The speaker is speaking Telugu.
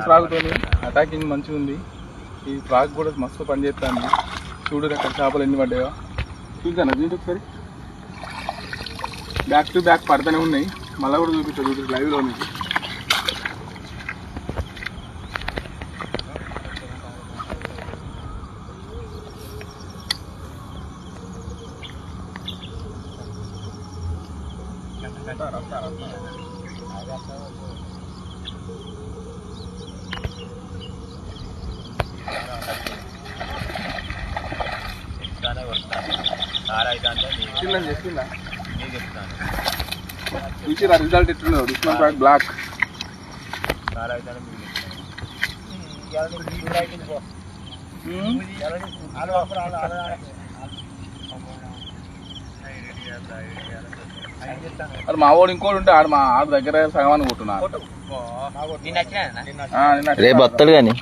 ఫ్రాగ్తో అటాకింగ్ మంచిగా ఉంది. ఈ ఫ్రాగ్ కూడా మస్తు పనిచేస్తుంది. చూడు అక్కడ చేపలు ఎన్ని పడ్డాయో చూద్దాను. దీంట్లో ఒకసారి బ్యాక్ టు బ్యాక్ పడుతూనే ఉన్నాయి. మళ్ళీ కూడా చూపిస్తాను చూడు లైవ్లో మీకు. చెప్పిందా చూసి రిజల్ట్ ఎట్లుందో దుష్మన్ ఫ్రాగ్ బ్లాక్. అది మా వాడు ఇంకోటి ఉంటే ఆడు మా ఆడ దగ్గర సగమాన్ని కొట్టున్నా. రేపు వస్తాడు కానీ